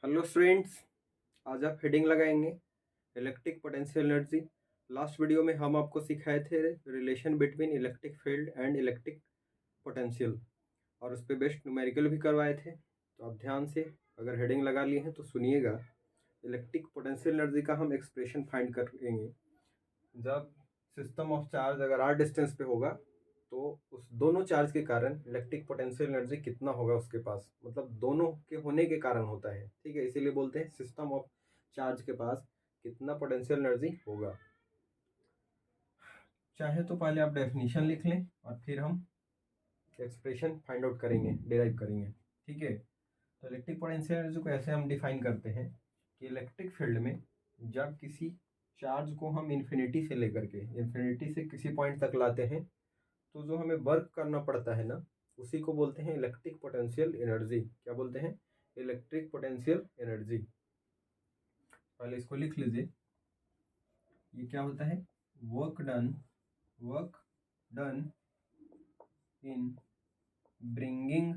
Hello students, आज आप heading लगाएंगे electric potential energy. Last video में हम आपको सिखाए थे relation between electric field and electric potential और उस पर बेस्ड न्यूमेरिकल भी करवाए थे। तो आप ध्यान से अगर हेडिंग लगा लिए हैं तो सुनिएगा। इलेक्ट्रिक पोटेंशियल एनर्जी का हम एक्सप्रेशन फाइंड करेंगे जब सिस्टम ऑफ चार्ज अगर आर डिस्टेंस पे होगा तो उस दोनों चार्ज के कारण इलेक्ट्रिक पोटेंशियल एनर्जी कितना होगा उसके पास, मतलब दोनों के होने के कारण होता है। ठीक है, इसीलिए बोलते हैं सिस्टम ऑफ चार्ज के पास कितना पोटेंशियल एनर्जी होगा। चाहे तो पहले आप डेफिनेशन लिख लें और फिर हम एक्सप्रेशन फाइंड आउट करेंगे, डिराइव करेंगे। ठीक है, तो इलेक्ट्रिक पोटेंशियल एनर्जी को ऐसे हम डिफाइन करते हैं कि इलेक्ट्रिक फील्ड में जब किसी चार्ज को हम इन्फिनिटी से लेकर के इन्फिनिटी से किसी पॉइंट तक लाते हैं तो जो हमें वर्क करना पड़ता है ना, उसी को बोलते हैं इलेक्ट्रिक पोटेंशियल एनर्जी। क्या बोलते हैं? Electric potential energy. पहले इसको लिख लीजिए। ये क्या होता है? Work done in bringing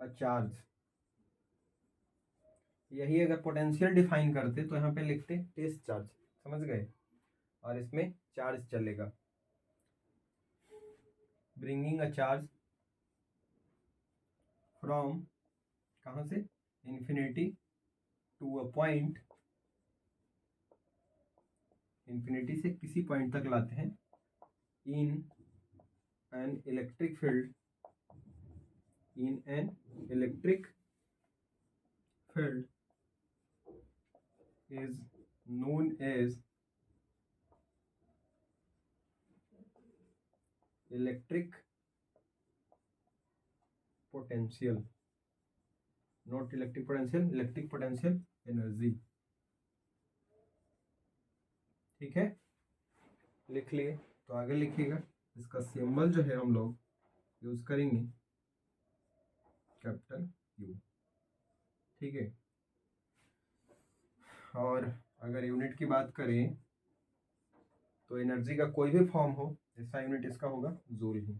a charge. यही अगर पोटेंशियल डिफाइन करते तो यहाँ पे लिखते टेस्ट चार्ज, समझ गए? और इसमें चार्ज चलेगा। ब्रिंगिंग अ चार्ज फ्रॉम, कहाँ से? Infinity to a point, infinity से किसी पॉइंट तक लाते हैं। In an electric field, in an electric field is known as electric potential, not electric potential, electric potential energy। ठीक है, लिख लिए। तो आगे लिखिएगा। इसका सिंबल जो है हम लोग यूज करेंगे कैपिटल यू। ठीक है, और अगर यूनिट की बात करें तो एनर्जी का कोई भी फॉर्म हो, ऐसा यूनिट इसका होगा जूल ही।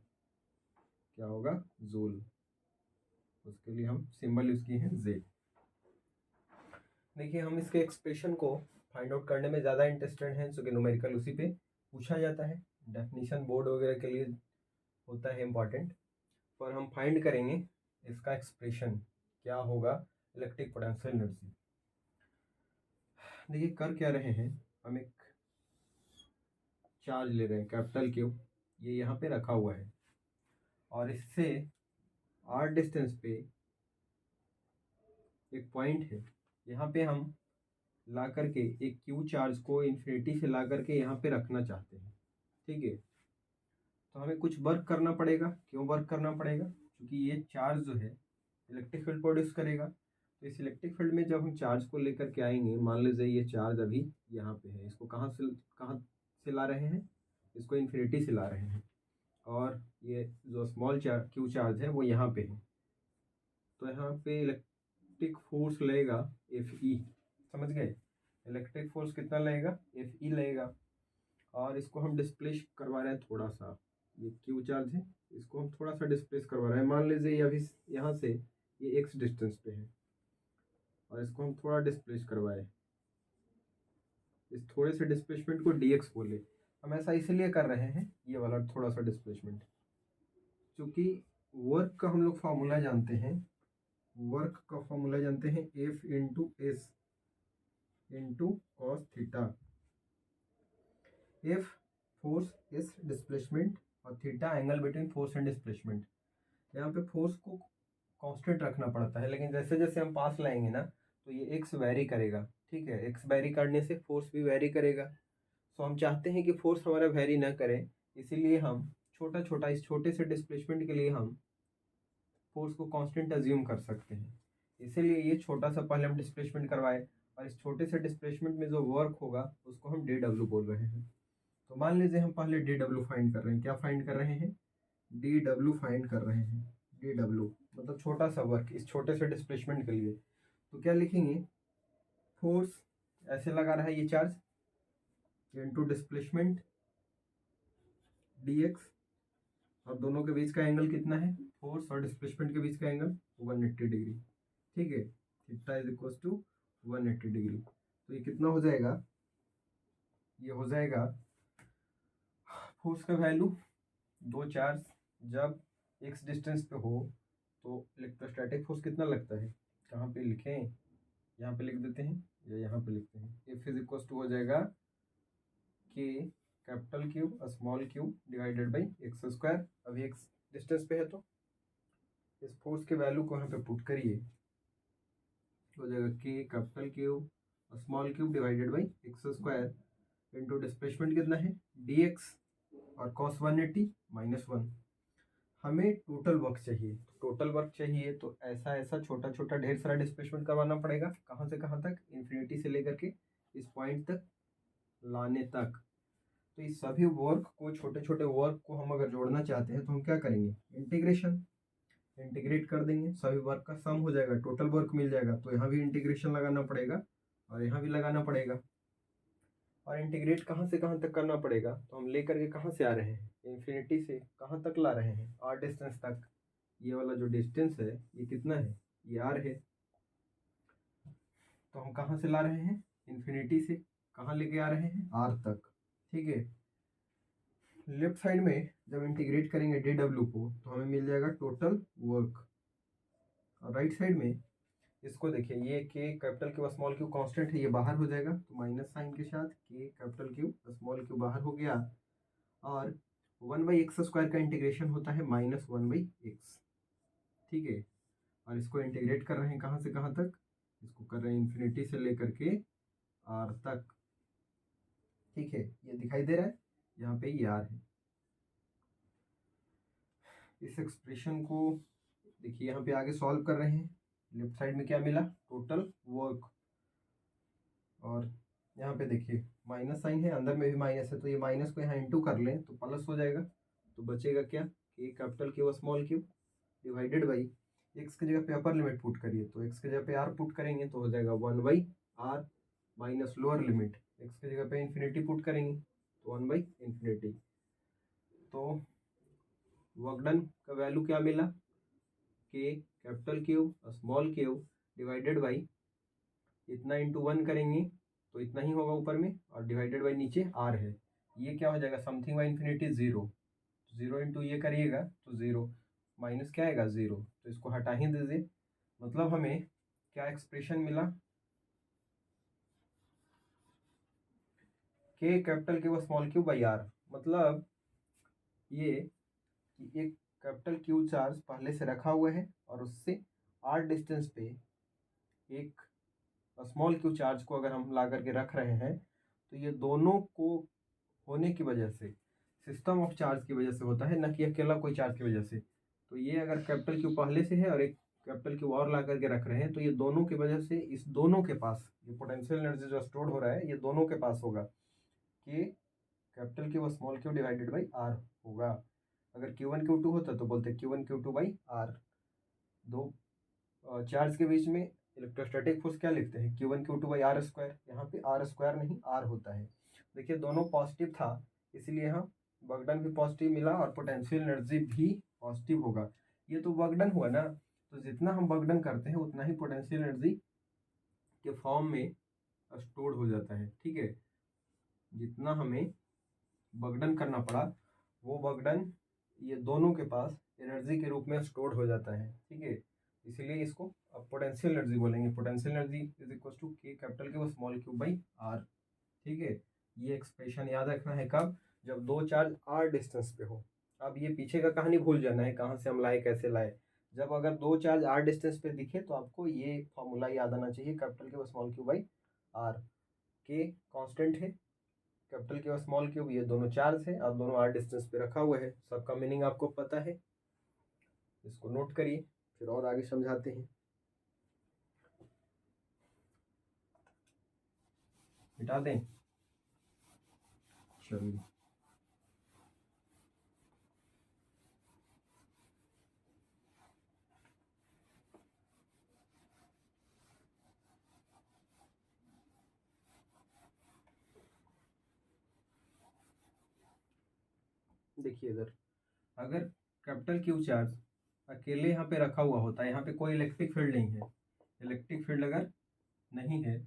क्या होगा? जूल। उसके लिए हम सिंबल यूज किए हैं जे। देखिए, हम इसके एक्सप्रेशन को फाइंड आउट करने में ज़्यादा इंटरेस्टेड हैं, क्योंकि न्यूमेरिकल उसी पे पूछा जाता है। डेफिनेशन बोर्ड वगैरह के लिए होता है इम्पॉर्टेंट, पर हम फाइंड करेंगे इसका एक्सप्रेशन क्या होगा इलेक्ट्रिक पोटेंशियल एनर्जी। देखिए, कर क्या रहे हैं, हम एक चार्ज ले रहे हैं कैपिटल क्यू, ये यहाँ पे रखा हुआ है और इससे आर डिस्टेंस पे एक पॉइंट है। यहाँ पे हम ला करके एक क्यू चार्ज को इन्फिनिटी से ला करके यहाँ पे रखना चाहते हैं। ठीक है, तो हमें कुछ वर्क करना पड़ेगा। क्यों वर्क करना पड़ेगा? क्योंकि ये चार्ज जो है इलेक्ट्रिक फील्ड प्रोड्यूस करेगा। तो इस इलेक्ट्रिक फील्ड में जब हम चार्ज को लेकर के आएंगे, मान लीजिए ये चार्ज अभी यहाँ पे है, इसको कहाँ से ला रहे हैं? इसको इन्फिनिटी से ला रहे हैं, और ये जो स्मॉल क्यू चार्ज है वो यहाँ पे है। तो यहाँ पे इलेक्ट्रिक फोर्स लगेगा एफ ई, समझ गए? इलेक्ट्रिक फोर्स कितना लगेगा? एफ ई लगेगा। और इसको हम डिस्प्लेस करवा रहे हैं थोड़ा सा। ये क्यू चार्ज है, इसको हम थोड़ा सा डिस्प्लेस करवा रहे हैं। मान लीजिए ये अभी यहाँ से ये एक्स डिस्टेंस पे है और इसको हम थोड़ा डिस्प्लेस करवाए। इस थोड़े से डिस्प्लेसमेंट को डी एक्स बोले। हम ऐसा इसलिए कर रहे हैं, ये वाला थोड़ा सा डिस्प्लेसमेंट, क्योंकि वर्क का हम लोग फार्मूला जानते हैं। वर्क का फार्मूला जानते हैं F into S into cos theta. F force, S displacement और theta angle between force and displacement. यहाँ पे फोर्स को कांस्टेंट रखना पड़ता है, लेकिन जैसे जैसे हम पास लाएंगे ना तो ये एक्स वेरी करेगा। ठीक है, एक्स वेरी करने से फोर्स भी वेरी करेगा। तो हम चाहते हैं कि फोर्स हमारा वेरी ना करे, इसीलिए हम छोटा छोटा इस छोटे से डिस्प्लेसमेंट के लिए हम फोर्स को कांस्टेंट अज्यूम कर सकते हैं। इसीलिए ये छोटा सा पहले हम डिस्प्लेसमेंट करवाए, और इस छोटे से डिस्प्लेसमेंट में जो वर्क होगा उसको हम डी डब्ल्यू बोल रहे हैं। तो मान लीजिए हम पहले डी डब्ल्यू फाइंड कर रहे हैं। क्या फाइंड कर रहे हैं? डी डब्ल्यू फाइंड कर रहे हैं। डी डब्ल्यू मतलब छोटा सा वर्क इस छोटे से डिस्प्लेसमेंट के लिए। तो क्या लिखेंगे? फोर्स ऐसे लगा रहा है ये charge into displacement D x अब दोनों के बीच का एंगल कितना है, फोर्स और डिस्प्लेसमेंट के बीच का एंगल 180 डिग्री, ठीक है, theta is equal to 180 degree. तो ये कितना हो जाएगा, ये हो जाएगा फोर्स का वैल्यू, दो चार्ज जब एक्स डिस्टेंस पे हो तो इलेक्ट्रोस्टैटिक फोर्स कितना लगता है, कहाँ पे लिखें, यहाँ पे लिख देते हैं या यहाँ पे लिखते हैं, एफ इज इक्वल टू हो जाएगा के capital cube small cube divided by x square. अभी एक्स डिस्टेंस पे है तो इस फोर्स के वैल्यू को यहाँ पे पुट करिए, हो जाएगा के capital cube small cube divided by x square into displacement कितना है डी एक्स और कॉस 180 -1। हमें टोटल वर्क चाहिए, टोटल वर्क चाहिए तो ऐसा ऐसा छोटा छोटा ढेर सारा डिस्प्लेसमेंट करवाना पड़ेगा, कहाँ से कहाँ तक, इन्फिनिटी से लेकर के इस पॉइंट तक लाने तक। तो इस सभी वर्क को, छोटे छोटे वर्क को हम अगर जोड़ना चाहते हैं तो हम क्या करेंगे, इंटीग्रेशन, इंटीग्रेट कर देंगे, सभी वर्क का सम हो जाएगा, टोटल वर्क मिल जाएगा। तो यहाँ भी इंटीग्रेशन लगाना पड़ेगा और यहाँ भी लगाना पड़ेगा। और इंटीग्रेट कहाँ से कहाँ तक करना पड़ेगा, तो हम लेकर के कहाँ से आ रहे हैं, इन्फिनिटी से कहाँ तक ला रहे हैं, आर डिस्टेंस तक। ये वाला जो डिस्टेंस है ये कितना है, ये आर है। तो हम कहाँ से ला रहे हैं, इन्फिनिटी से कहाँ लेके आ रहे हैं, आर तक, ठीक है। लेफ्ट साइड में जब इंटीग्रेट करेंगे डी डब्ल्यू को तो हमें मिल जाएगा टोटल वर्क। और राइट साइड में इसको देखिए, ये के capital Q small Q constant है, ये बाहर हो जाएगा तो माइनस साइन के साथ के कैपिटल क्यू स्मॉल क्यू बाहर हो गया। और 1/x स्क्वायर का इंटीग्रेशन होता है -1/x, ठीक है। और इसको इंटीग्रेट कर रहे हैं कहाँ से कहाँ तक, इसको कर रहे हैं इन्फिनिटी से लेकर के आर तक, ठीक है। ये दिखाई दे रहा है, यहाँ पे ये आर है। इस एक्सप्रेशन को देखिए, यहाँ पे आगे सॉल्व कर रहे हैं, लेफ्ट साइड में क्या मिला, टोटल वर्क। और यहाँ पे देखिए माइनस साइन है, अंदर में भी माइनस है, तो ये माइनस को यहाँ इंटू कर लें तो प्लस हो जाएगा। तो बचेगा क्या, के capital Q small q divided by x की जगह पे अपर लिमिट पुट करिए, तो एक्स की जगह पे आर पुट करेंगे तो हो जाएगा 1/r minus lower limit, x की जगह पे इन्फिनिटी पुट करेंगे तो 1/∞। तो वर्क डन का वैल्यू क्या मिला, k capital cube small cube divided by इतना इंटू 1 करेंगे तो इतना ही होगा ऊपर में, और डिवाइडेड बाई नीचे आर है। ये क्या हो जाएगा, समथिंग बाई इन्फिनिटी 0, 0 इंटू ये करिएगा तो 0 माइनस क्या आएगा 0, तो इसको हटा ही दीजिए। मतलब हमें क्या एक्सप्रेशन मिला, k capital Q small q by r. मतलब ये कि एक कैपिटल क्यू चार्ज पहले से रखा हुआ है और उससे आर डिस्टेंस पे एक स्मॉल क्यू चार्ज को अगर हम ला करके रख रहे हैं तो ये दोनों को होने की वजह से, सिस्टम ऑफ चार्ज की वजह से होता है, न कि अकेला कोई चार्ज की वजह से। तो ये अगर कैपिटल क्यू पहले से है और एक कैपिटल क्यू और ला करके रख रहे हैं तो ये दोनों की वजह से इस दोनों के पास ये पोटेंशियल एनर्जी जो स्टोर हो रहा है ये दोनों के पास होगा, कि capital Q small q divided by r होगा। अगर Q1 Q2 होता तो बोलते Q1 Q2 बाई आर। दो चार्ज के बीच में इलेक्ट्रोस्टैटिक फोर्स क्या लिखते हैं, Q1 Q2 by are square. यहाँ पे आर स्क्वायर नहीं आर होता है। देखिए दोनों पॉजिटिव था, इसलिए यहाँ वर्क डन भी पॉजिटिव मिला और पोटेंशियल एनर्जी भी पॉजिटिव होगा। ये तो वर्क डन हुआ ना, तो जितना हम वर्क डन करते हैं उतना ही पोटेंशियल एनर्जी के फॉर्म में स्टोर हो जाता है, ठीक है। जितना हमें वर्क डन करना पड़ा वो वर्क डन ये दोनों के पास एनर्जी के रूप में स्टोर हो जाता है, ठीक है। इसीलिए इसको अब पोटेंशियल एनर्जी बोलेंगे। Potential energy is equal to k capital Q small q by r, ठीक है। ये एक्सप्रेशन याद रखना है कब, जब दो चार्ज आर डिस्टेंस पे हो। अब ये पीछे का कहानी भूल जाना है, कहाँ से हम लाए कैसे लाए। जब अगर दो चार्ज आर डिस्टेंस पे दिखे तो आपको ये फॉर्मूला याद आना चाहिए, capital Q small q by r. K constant है, कैपिटल क्यू स्मॉल क्यूब ये दोनों चार्ज है, अब दोनों आर डिस्टेंस पे रखा हुआ है, सबका मीनिंग आपको पता है। इसको नोट करिए, फिर और आगे समझाते हैं। मिटा दें, चलिए। देखिए इधर अगर कैपिटल क्यू चार्ज अकेले यहाँ पे रखा हुआ होता है, यहाँ पे कोई इलेक्ट्रिक फील्ड नहीं है, इलेक्ट्रिक फील्ड अगर नहीं है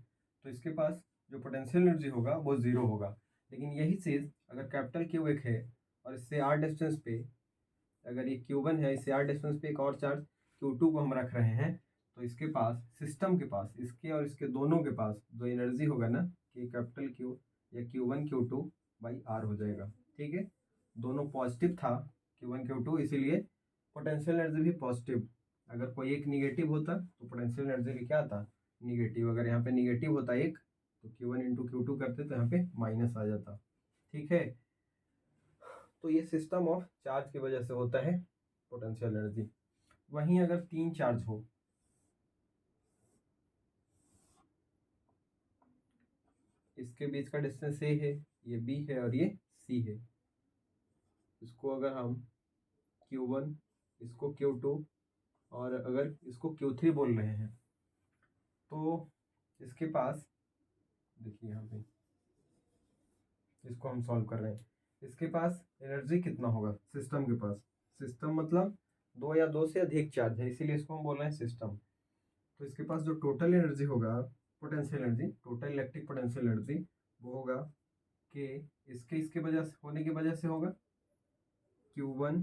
तो इसके पास जो पोटेंशियल एनर्जी होगा वो ज़ीरो होगा। लेकिन यही चीज़ अगर कैपिटल क्यू एक है और इससे आर डिस्टेंस पे, अगर ये Q1 है, इससे आर डिस्टेंस पे एक और चार्ज Q2 को हम रख रहे हैं, तो इसके पास, सिस्टम के पास, इसके और इसके दोनों के पास जो एनर्जी होगा ना, कि कैपिटल क्यू या Q1 Q2 बाई आर हो जाएगा। ठीक है, दोनों पॉजिटिव था Q1 Q2, इसीलिए पोटेंशियल एनर्जी भी पॉजिटिव। अगर कोई एक निगेटिव होता तो पोटेंशियल एनर्जी भी क्या आता, निगेटिव। अगर यहाँ पे निगेटिव होता एक तो Q1 इंटू Q2 करते तो यहाँ पे माइनस आ जाता। ठीक है, तो ये सिस्टम ऑफ चार्ज की वजह से होता है पोटेंशियल एनर्जी। वहीं अगर तीन चार्ज हो, इसके बीच का डिस्टेंस ए है, ये बी है और ये सी है, इसको अगर हम Q1, इसको Q2 और अगर इसको Q3 बोल रहे हैं, तो इसके पास देखिए यहाँ पे इसको हम सॉल्व कर रहे हैं, इसके पास एनर्जी कितना होगा सिस्टम के पास, सिस्टम मतलब दो या दो से अधिक चार्ज है, इसीलिए इसको हम बोल रहे हैं सिस्टम। तो इसके पास जो टोटल एनर्जी होगा, potential energy, total electric potential energy, वो होगा कि इसके वजह से, होने की वजह से होगा Q1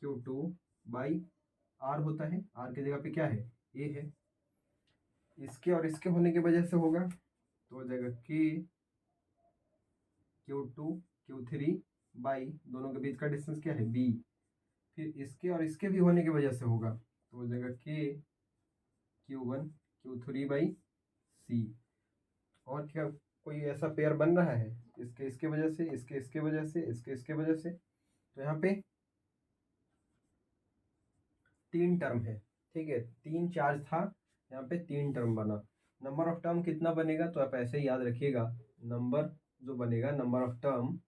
Q2 बाई आर होता है, आर की जगह पे क्या है, ए है। इसके और इसके होने की वजह से होगा तो हो जाएगा K Q2 Q3 बाई, दोनों के बीच का डिस्टेंस क्या है, B। फिर इसके और इसके भी होने की वजह से होगा तो हो जाएगा K Q1 Q3 by C। और क्या कोई ऐसा पेयर बन रहा है, इसके वजह से, इसके वजह से, इसके वजह से, तो यहाँ पे तीन टर्म है। ठीक है, तीन चार्ज था, यहाँ पे तीन टर्म बना। नंबर ऑफ टर्म कितना बनेगा तो आप ऐसे ही याद रखिएगा, नंबर जो बनेगा, नंबर ऑफ टर्म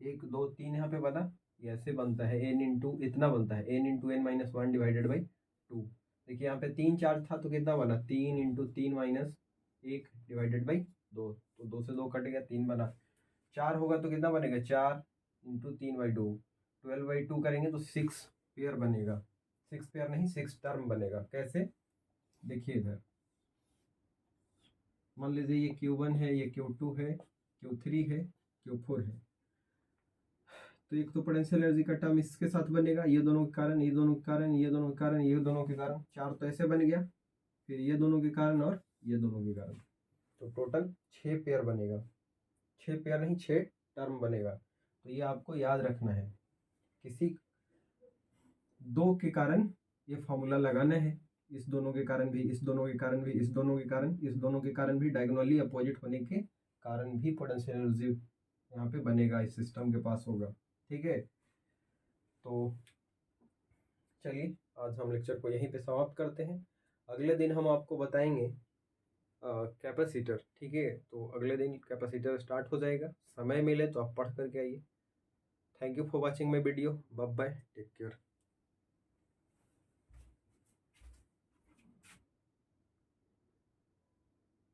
1 2 3 यहाँ पे बना, ये ऐसे बनता है n इंटू इतना बनता है, n into n minus 1 divided by 2। देखिए यहाँ पे तीन चार्ज था तो कितना बना, 3 इंटू 3 माइनस 1 डिवाइडेड बाई 2, तो 2 से 2 कट गया, 3 बना। 4 होगा तो कितना बनेगा, 4 इंटू 3 बाई 2, 12 बाई 2 करेंगे तो 6 पेयर बनेगा, 6 पेयर नहीं 6 टर्म बनेगा। कैसे, देखिए इधर मान लीजिए ये Q1 है, ये Q2 है, Q3 है, Q4 है, तो एक तो पोटेंशियल एनर्जी का टर्म इसके साथ बनेगा, ये दोनों के कारण, ये दोनों के कारण, ये दोनों के कारण, ये दोनों के कारण, 4 तो ऐसे बन गया, फिर ये दोनों के कारण और ये दोनों के कारण, तो टोटल 6 पेयर बनेगा। 6 पेयर नहीं 6 टर्म बनेगा। तो ये आपको याद रखना है, किसी दो के कारण ये फॉर्मूला लगाना है, इस दोनों के कारण भी, इस दोनों के कारण भी, इस दोनों के कारण, इस दोनों के कारण भी, डायगोनली अपोजिट होने के कारण भी पोटेंशियल एनर्जी यहाँ पे बनेगा, इस सिस्टम के पास होगा। ठीक है, तो चलिए आज हम लेक्चर को यहीं पे समाप्त करते हैं। अगले दिन हम आपको बताएंगे कैपेसिटर। ठीक है, तो अगले दिन कैपेसिटर स्टार्ट हो जाएगा, समय मिले तो आप पढ़ करके आइए। Thank you for watching my video, bye bye, take care.